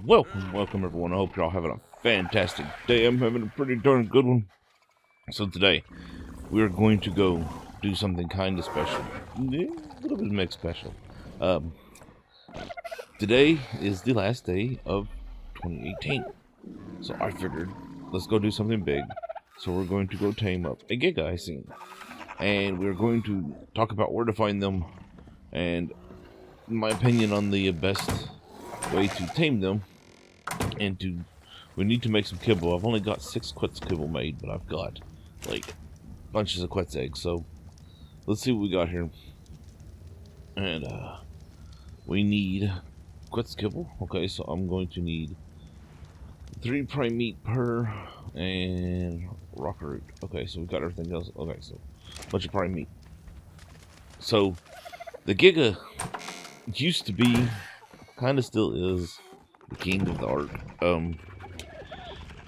Welcome everyone. I hope you're all having a fantastic day. I'm having a pretty darn good one. So today, we're going to go do something kind of special. A little bit of mixed special. Today is the last day of 2018. So I figured, let's go do something big. So we're going to go tame up a Giga I seen. And we're going to talk about where to find them and my opinion on the best way to tame them. And we need to make some kibble. I've only got 6 quetz kibble made, but I've got like bunches of quetz eggs. So let's see what we got here. And we need quetz kibble. Okay, so I'm going to need 3 prime meat per and rocker root. Okay, so we've got everything else. Okay, so a bunch of prime meat. So the Giga used to be, kind of still is, the king of the art.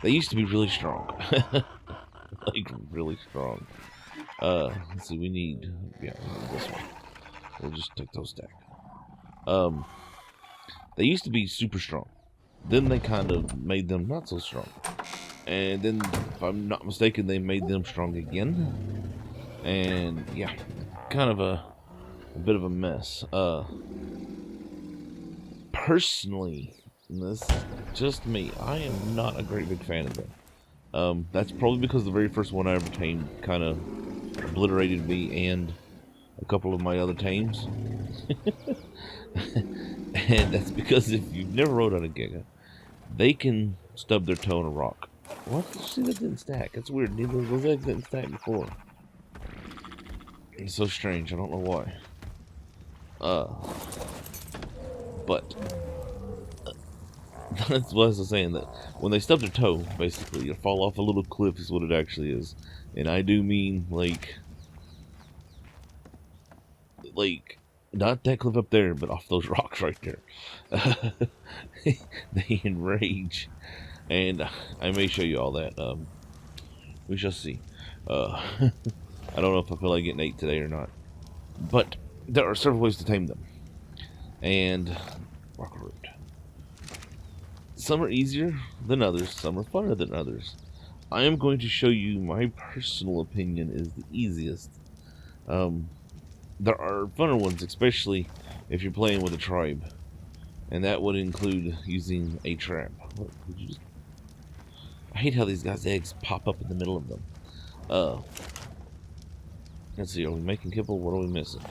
They used to be really strong. Like, really strong. Let's see, we need this one. We'll just take those stack. They used to be super strong. Then they kind of made them not so strong. And then, if I'm not mistaken, they made them strong again. And, yeah, kind of a bit of a mess. Personally, this is just me, I am not a great big fan of them. That's probably because the very first one I ever tamed kind of obliterated me and a couple of my other tames. And that's because if you've never rode on a Giga, they can stub their toe in a rock. What? See, that didn't stack. That's weird. Neither of those eggs didn't stack before. It's so strange. I don't know why. But that's what I was saying, that when they stub their toe, basically, you fall off a little cliff is what it actually is. And I do mean, like, not that cliff up there, but off those rocks right there. They enrage. And I may show you all that. We shall see. I don't know if I feel like getting 8 today or not. But there are several ways to tame them. And rock root. Some are easier than others, some are funner than others. I am going to show you my personal opinion is the easiest. There are funner ones, especially if you're playing with a tribe. And that would include using a trap. I hate how these guys' eggs pop up in the middle of them. Let's see, are we making kibble? What are we missing?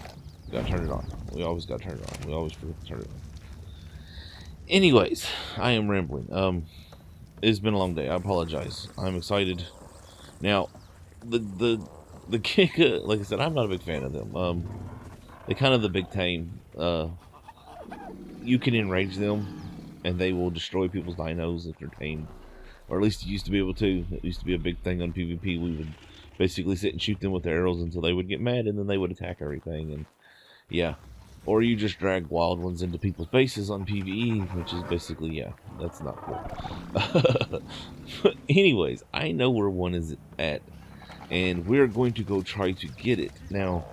We gotta turn it on. We always gotta turn it on. We always forget to turn it on. Anyways, I am rambling. It's been a long day. I apologize. I'm excited. Now, the Giga, like I said, I'm not a big fan of them. They're kind of the big tame. You can enrage them, and they will destroy people's dinos if they're tamed. Or at least you used to be able to. It used to be a big thing on PvP. We would basically sit and shoot them with arrows until they would get mad, and then they would attack everything. And yeah. Or you just drag wild ones into people's bases on PvE, which is basically, yeah, that's not cool. But anyways, I know where one is at, and we're going to go try to get it. Now,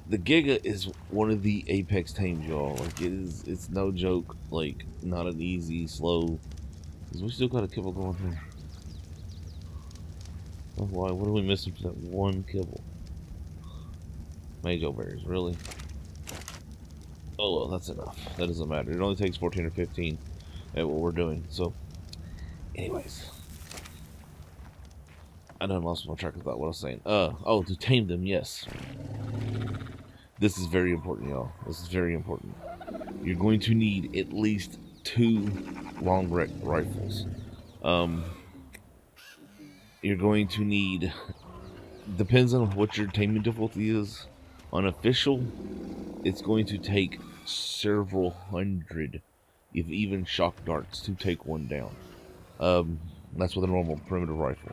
the Giga is one of the apex tames, y'all. Like, it's no joke. Like, not an easy, slow. Because we still got a kibble going here. Oh, why? What are we missing for that one kibble? Mango berries, really? Oh, well, that's enough. That doesn't matter. It only takes 14 or 15 at what we're doing. So, anyways. I done lost my track of thought. What I was saying. Oh, to tame them, yes. This is very important, y'all. This is very important. You're going to need at least 2 long rifles. You're going to need, depends on what your taming difficulty is. On official, it's going to take several hundred, if even shock darts, to take one down. That's with a normal primitive rifle.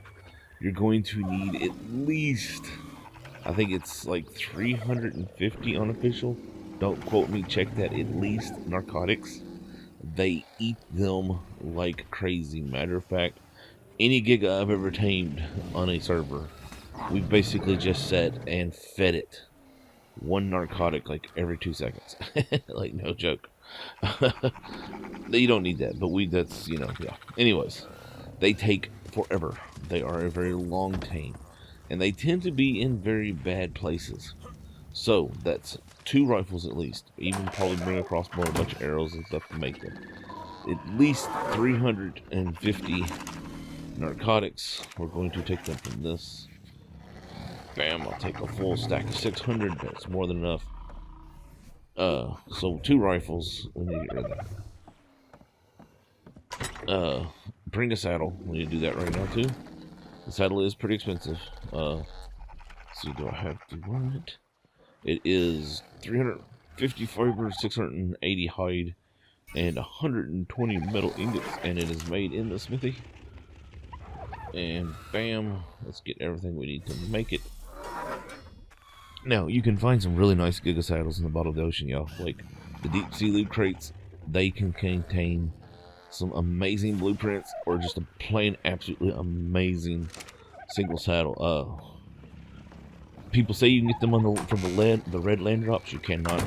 You're going to need at least, I think it's like 350 on official. Don't quote me, check that, at least, narcotics. They eat them like crazy. Matter of fact, any Giga I've ever tamed on a server, we basically just sat and fed it one narcotic like every 2 seconds. Like, no joke. You don't need that, but that's, yeah. Anyways, they take forever. They are a very long tame, and they tend to be in very bad places. So that's 2 rifles at least. Even probably bring a crossbow and a bunch of arrows and stuff to make them. At least 350 narcotics. We're going to take them from this. Bam, I'll take a full stack of 600. That's more than enough. So 2 rifles. We need to get rid of that. Bring a saddle. We need to do that right now too. The saddle is pretty expensive. Let's see, do I have to run it? It is 350 fiber, 680 hide, and 120 metal ingots, and it is made in the smithy. And bam, let's get everything we need to make it. Now, you can find some really nice Giga saddles in the bottom of the ocean, y'all. Like, the deep sea loot crates, they can contain some amazing blueprints, or just a plain, absolutely amazing single saddle. People say you can get them from the red land drops. You cannot,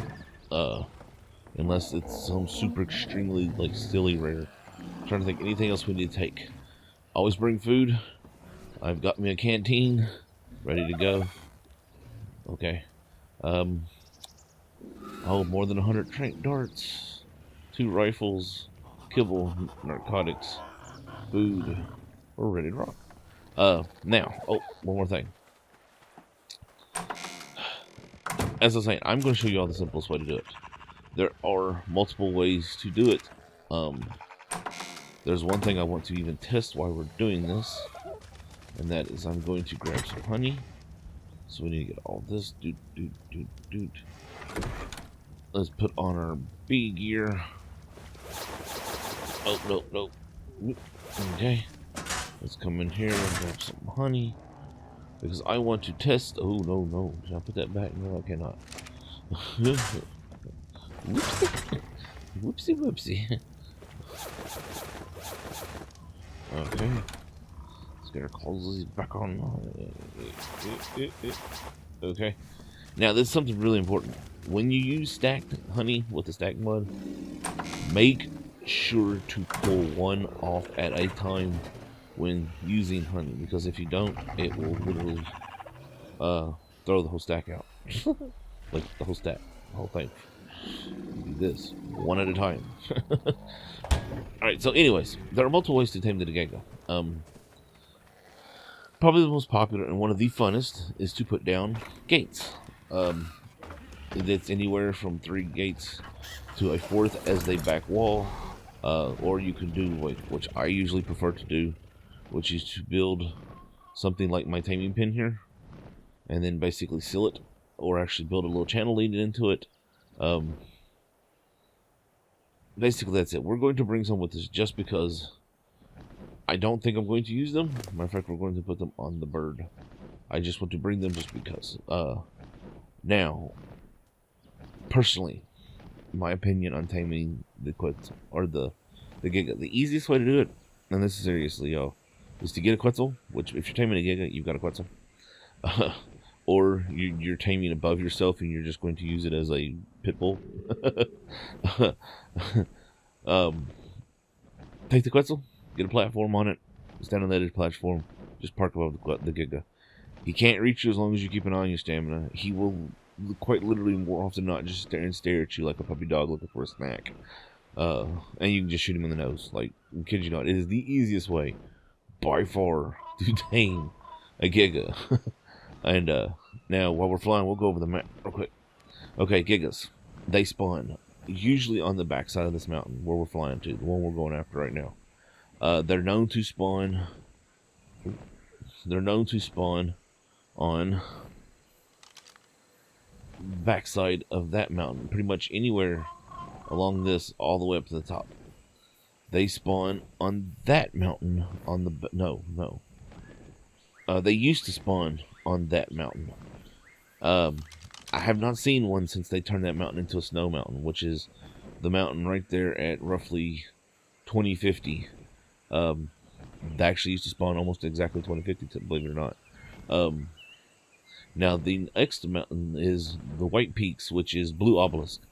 unless it's some super extremely, like, silly rare. I'm trying to think anything else we need to take. Always bring food. I've got me a canteen ready to go. Okay. Oh, more than 100 trank darts, 2 rifles, kibble, narcotics, food. We're ready to rock. Now, one more thing. As I was saying, I'm going to show you all the simplest way to do it. There are multiple ways to do it. There's one thing I want to even test while we're doing this, and that is I'm going to grab some honey. So we need to get all this. Let's put on our bee gear. Oh, no. Okay. Let's come in here and grab some honey. Because I want to test. Oh, no. Should I put that back? No, I cannot. Whoopsie. Okay. Let's get our clothes back on. Okay. Now, this is something really important. When you use stacked honey with the stacked mud, make sure to pull one off at a time when using honey, because if you don't, it will literally throw the whole stack out. Like the whole stack, the whole thing. Do this one at a time. Alright, so anyways, there are multiple ways to tame the Giga. Probably the most popular and one of the funnest is to put down gates. It's anywhere from 3 gates to a 4th as they back wall. Or you can do, which I usually prefer to do, which is to build something like my taming pin here, and then basically seal it, or actually build a little channel leading into it. Basically that's it. We're going to bring some with us just because I don't think I'm going to use them. Matter of fact, we're going to put them on the bird. I just want to bring them just because. Now, personally, my opinion on taming the Quetzal, or the Giga, the easiest way to do it, and this is seriously, y'all, is to get a Quetzal, which if you're taming a Giga, you've got a Quetzal. Or you're taming above yourself and you're just going to use it as a pit bull. Take the Quetzal, get a platform on it, stand on the edge platform, just park above the Giga. He can't reach you as long as you keep an eye on your stamina. He will quite literally more often than not just stare at you like a puppy dog looking for a snack. And you can just shoot him in the nose. Like, I kid you not, it is the easiest way by far to tame a Giga. And now while we're flying, we'll go over the map real quick. Okay, Gigas, they spawn usually on the backside of this mountain where we're flying to, the one we're going after right now. They're known to spawn on backside of that mountain, pretty much anywhere along this all the way up to the top. They spawn on that mountain on the they used to spawn on that mountain. I have not seen one since they turned that mountain into a snow mountain, which is the mountain right there at roughly 2050. They actually used to spawn almost exactly 2050, believe it or not. Now the next mountain is the White Peaks, which is Blue Obelisk.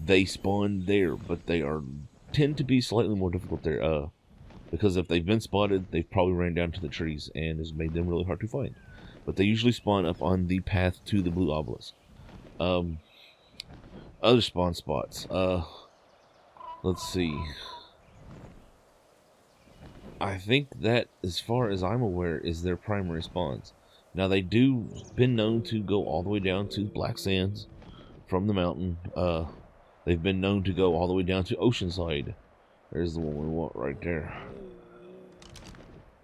they spawn there, but they tend to be slightly more difficult there. Because if they've been spotted, they've probably ran down to the trees and has made them really hard to find. But they usually spawn up on the path to the blue obelisk. Other spawn spots. Let's see. I think that, as far as I'm aware, is their primary spawns. Now, they do been known to go all the way down to Black Sands from the mountain. They've been known to go all the way down to Oceanside. There's the one we want right there.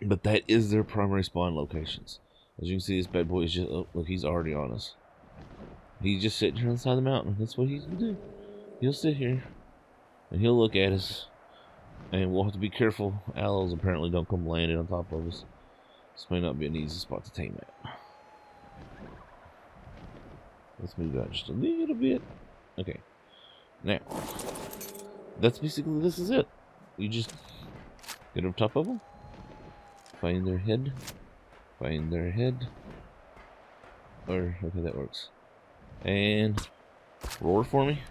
But that is their primary spawn locations. As you can see, this bad boy is just... Oh, look, he's already on us. He's just sitting here on the side of the mountain. That's what he's going to do. He'll sit here, and he'll look at us. And we'll have to be careful. Owls apparently don't come landing on top of us. This may not be an easy spot to tame at. Let's move out just a little bit. Okay. Now, that's basically, this is it. You just get on top of them. Find their head. Find their head. Or, okay, that works. And roar for me.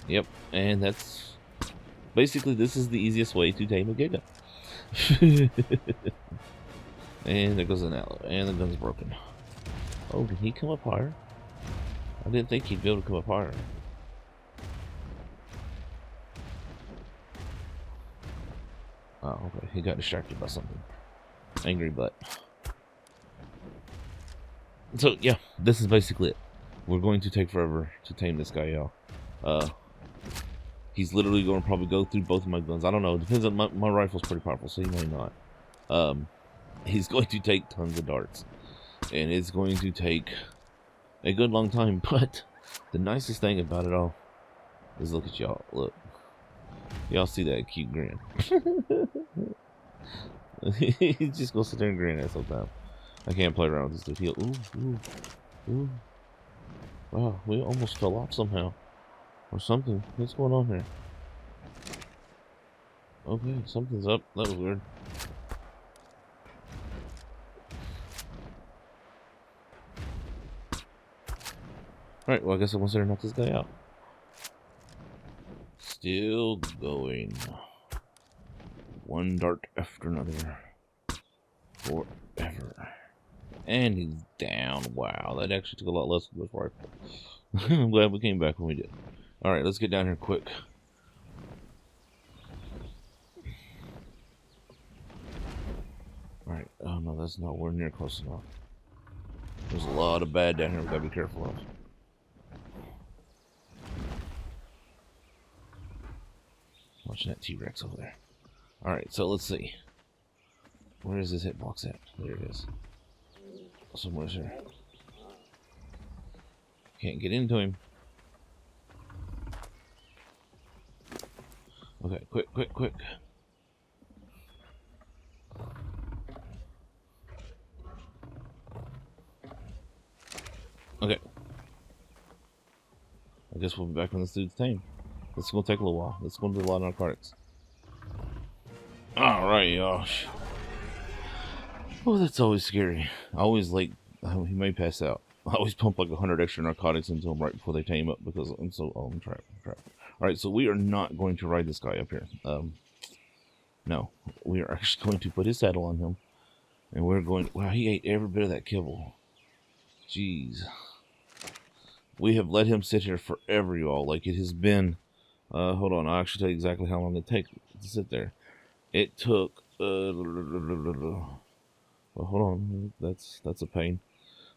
Yep, and that's... Basically, this is the easiest way to tame a Giga. And there goes an aloe. And the gun's broken. Oh, did he come up higher? I didn't think he'd be able to come up higher. Oh, okay. He got distracted by something. Angry butt. So, yeah. This is basically it. We're going to take forever to tame this guy out. He's literally going to probably go through both of my guns. I don't know. It depends on my rifle's pretty powerful, so he may not. He's going to take tons of darts. And it's going to take a good long time. But the nicest thing about it all is look at y'all. Look. Y'all see that cute grin. He's just going to sit there and grin at sometimes. I can't play around with this dude. Ooh. Wow, we almost fell off somehow. Or something. What's going on here? Okay, something's up. That was weird. Alright, well, I guess I consider knock this guy out. Still going. One dart after another. Forever. And he's down. Wow, that actually took a lot less than this rifle. I'm glad we came back when we did. Alright, let's get down here quick. Alright, oh no, that's nowhere near close enough. There's a lot of bad down here we gotta be careful of. Watching that T-Rex over there. Alright, so let's see. Where is this hitbox at? There it is. Somewhere's here. Can't get into him. Okay, quick. Okay. I guess we'll be back when this dude's tame. This is gonna take a little while. This is gonna be a lot of narcotics. Alright, y'all. Oh, that's always scary. I always he may pass out. I always pump like 100 extra narcotics into them right before they tame up because I'm trapped. Alright, so we are not going to ride this guy up here. No. We are actually going to put his saddle on him. And we're going... Wow, he ate every bit of that kibble. Jeez. We have let him sit here forever, y'all. Like, it has been... hold on, I'll actually tell you exactly how long it takes to sit there. It took... well, hold on. That's a pain.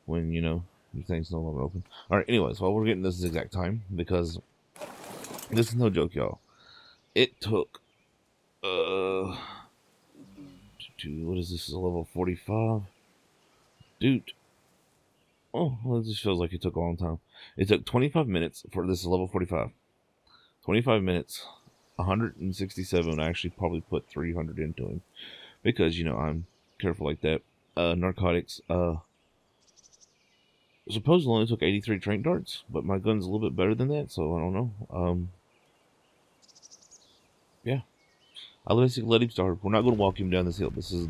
When, you know, your thing's no longer open. Alright, anyways, while we're getting this exact time, because... This is no joke, y'all. It took, what is this, a level 45? Dude. Oh, well, it just feels like it took a long time. It took 25 minutes for this level 45. 25 minutes, 167. I actually probably put 300 into him. Because, you know, I'm careful like that. Narcotics, supposedly only took 83 train darts, but my gun's a little bit better than that, so I don't know. Yeah, I basically let him start. We're not going to walk him down this hill. This is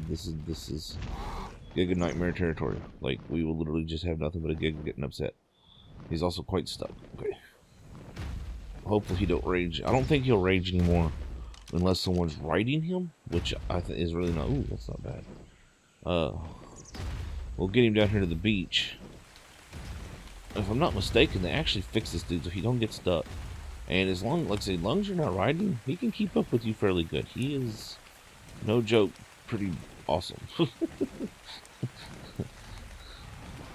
Giga Nightmare territory. Like, we will literally just have nothing but a Giga getting upset. He's also quite stuck. Okay. hopefully he don't rage. I don't think he'll rage anymore unless someone's riding him, which I think is really not. Ooh, that's not bad. We'll get him down here to the beach. If I'm not mistaken, they actually fix this dude so he don't get stuck. And as long, like I say, as long as you're not riding, he can keep up with you fairly good. He is, no joke, pretty awesome.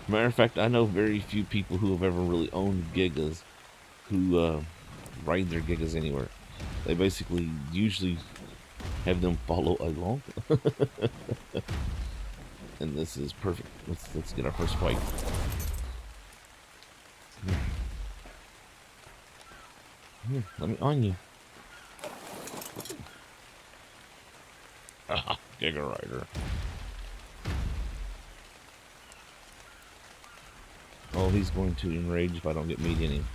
Matter of fact, I know very few people who have ever really owned Gigas who ride their Gigas anywhere. They basically usually have them follow along. And this is perfect. Let's get our first fight. Here, let me on you. Giga Rider. Oh, he's going to enrage if I don't get meat in him.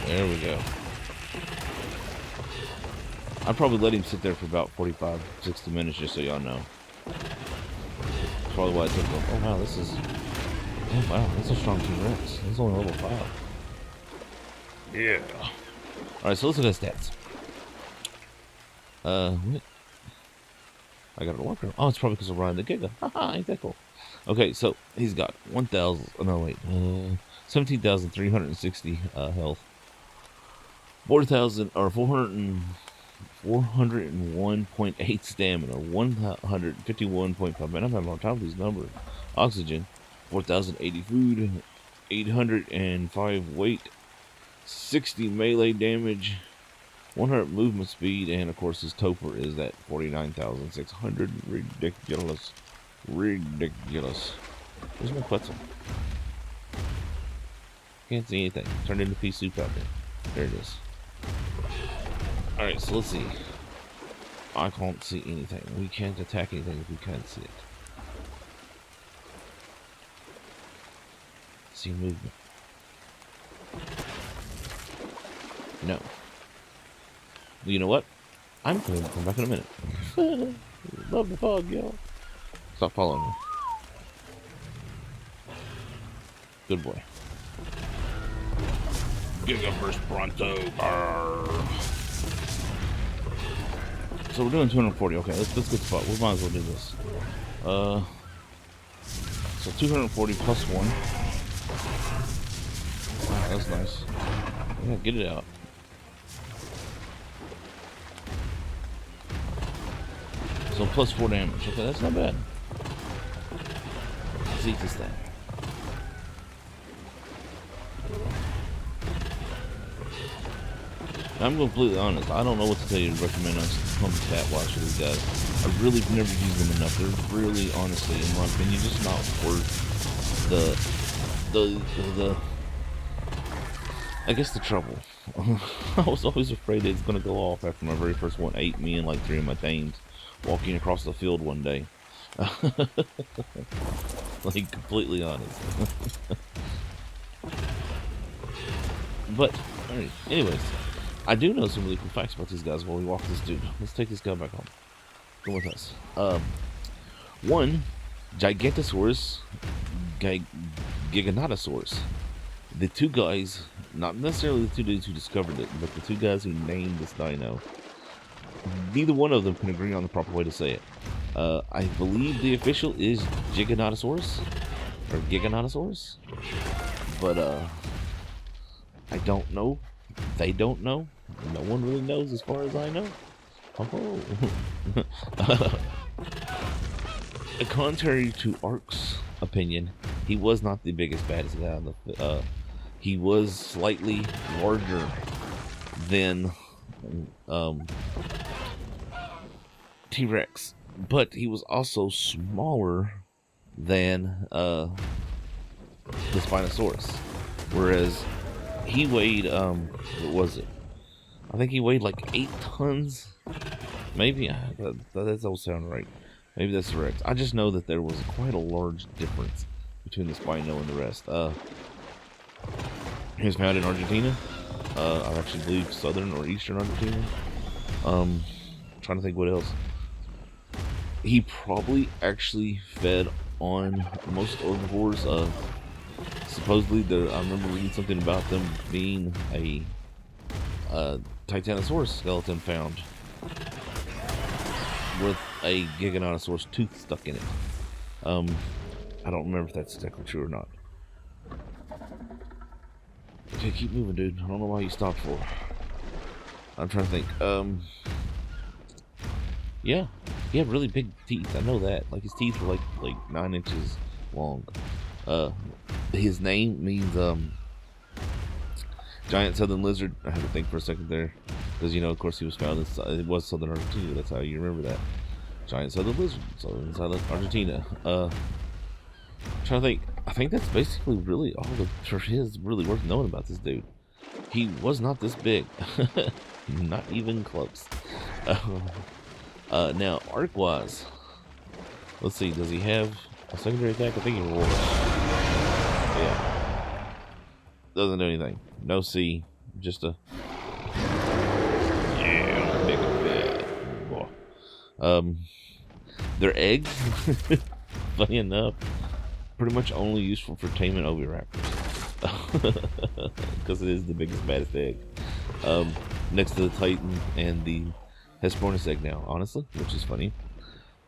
There we go. I'd probably let him sit there for about 45, 60 minutes just so y'all know. That's probably why I took him. Oh wow, this is... Oh wow, that's a strong T-Rex. It's only level 5. Yeah. Alright, so let's look at his stats. What? I got a walker. Oh, it's probably because I'm riding the Giga. Haha, ain't that cool? Okay, so he's got 1,000. Oh, no, wait. 17,360 health. 4,000 or 401.8 stamina. 151.5. Man, I'm having a hard time with these numbers. Oxygen. 4,080 food. 805 weight. 60 melee damage. 100 movement speed, and of course his Topher is at 49,600. Ridiculous. Ridiculous. Where's my Quetzal? Can't see anything. Turned into pea soup out there. There it is. Alright, so let's see. I can't see anything. We can't attack anything if we can't see it. See movement. No. Well, you know what? I'm going to come back in a minute. Love the fog, y'all. Stop following me. Good boy. Giga Burst Pronto. Arr. So we're doing 240. Okay, let's get the spot. We might as well do this. So 240 plus 1. Wow, that's nice. Yeah, get it out. So plus 4 damage. Okay, that's not bad. Let's eat this thing. I'm completely honest. I don't know what to tell you to recommend us on the cat watch for these guys. I really never used them enough. They're really, honestly, in my opinion, just not worth the I guess the trouble. I was always afraid it's gonna go off after my very first one ate me and like 3 of my thames walking across the field one day. Like, completely honest. But, alright, anyways. I do know some really cool facts about these guys while we walk this dude. Let's take this guy back home. Come with us. One, Giganotosaurus, Giganotosaurus. The 2 guys, not necessarily the 2 dudes who discovered it, but the 2 guys who named this dino. Neither one of them can agree on the proper way to say it. I believe the official is Giganotosaurus, or Giganotosaurus, but I don't know. They don't know. No one really knows as far as I know. Oh. Contrary to Ark's opinion, he was not the biggest, baddest guy on the he was slightly larger than T-Rex, but he was also smaller than the Spinosaurus, whereas he weighed what was it? I think he weighed like 8 tons, maybe. That don't sound right. Maybe that's correct. I just know that there was quite a large difference between the Spino and the rest. He was found in Argentina. I actually believe southern or eastern Argentina. Trying to think what else. he probably actually fed on most herbivores. Supposedly, I remember reading something about them being a Titanosaurus skeleton found with a Giganotosaurus tooth stuck in it. I don't remember if that's exactly true or not. Okay, keep moving, dude. I don't know why you stopped for. I'm trying to think. Yeah, he had really big teeth. I know that. Like, his teeth were like 9 inches long. His name means giant southern lizard. I had to think for a second there, because of course he was found in it was southern Argentina. That's how you remember that. Giant southern lizard, southern Argentina. Trying to think. I think that's basically really all there is really worth knowing about this dude. He was not this big. Not even close. Now, arc-wise, let's see. Does he have a secondary attack? I think he roars. Yeah. Doesn't do anything. No C. Just a... Yeah, big and bad. Their eggs, funny enough, pretty much only useful for taming oviraptors. Because it is the biggest, baddest egg. Next to the Titan and the Hesperornis egg now, honestly, which is funny.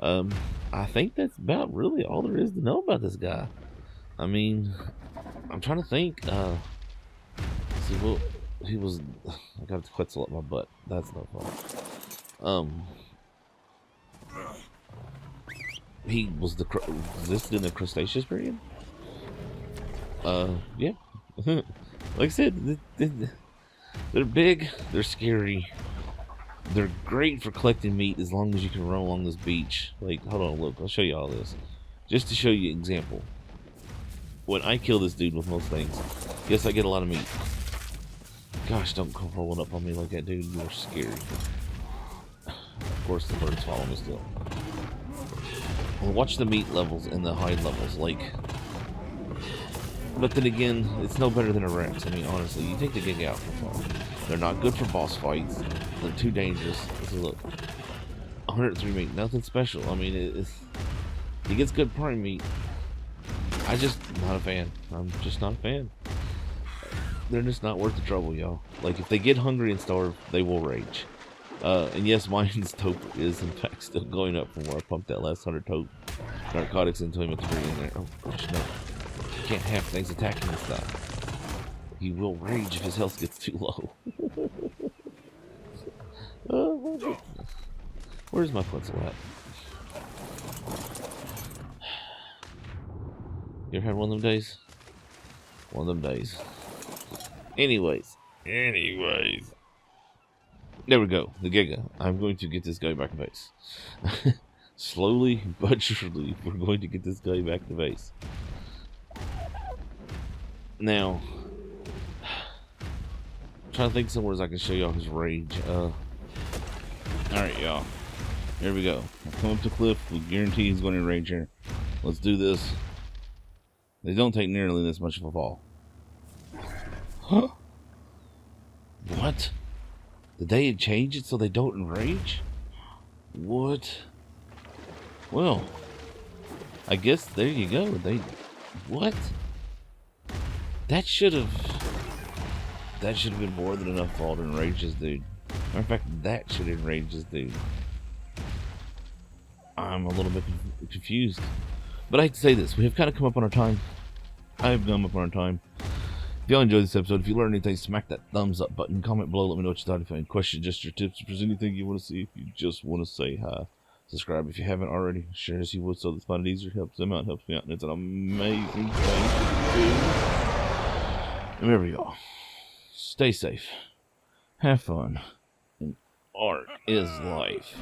I think that's about really all there is to know about this guy. I mean, I'm trying to think. See, well, he was... I got a quetzal up my butt. That's no fun. He was existed in the Cretaceous period. Yeah. Like I said, they're big, they're scary, they're great for collecting meat as long as you can run along this beach. Like, hold on, look, I'll show you all this. Just to show you an example. When I kill this dude with most things, yes, I get a lot of meat. Gosh, don't come rolling up on me like that, dude. You are scary. Of course, the birds follow me still. Well, watch the meat levels and the hide levels, like... But then again, it's no better than a Rex. I mean, honestly, you take the Giga out for fun. They're not good for boss fights. They're too dangerous. So look, 103 meat, nothing special. I mean, he gets good prime meat. I just not a fan. I'm just not a fan. They're just not worth the trouble, y'all. Like, if they get hungry and starve, they will rage. And yes, mine's tote is in fact still going up from where I pumped that last 100 tote narcotics into him at the beginning there. Oh gosh, no. You can't have things attacking this guy. He will rage if his health gets too low. Where's my quetzal at? You ever had one of them days? One of them days. Anyways. There we go. The Giga. I'm going to get this guy back to base. Slowly but surely, we're going to get this guy back to base. Now, I'm trying to think somewhere I can show y'all his rage. Alright, y'all. Here we go. Come up to cliff. We guarantee he's going to rage here. Let's do this. They don't take nearly this much of a fall. Huh? What? Did they change it so they don't enrage? What? Well, I guess there you go. What? That should have been more than enough fall to enrage this dude. Matter of fact, that should enrage this dude. I'm a little bit confused. But I hate to say this, we have kind of come up on our time. I have come up on our time. If y'all enjoyed this episode, if you learned anything, smack that thumbs up button. Comment below, let me know what you thought. If you have any questions, just your tips, if there's anything you want to see, if you just want to say hi. Subscribe if you haven't already. Share as you would so that find it easier. Helps them out, helps me out, and it's an amazing thing to do. Remember, y'all, stay safe, have fun, and art is life.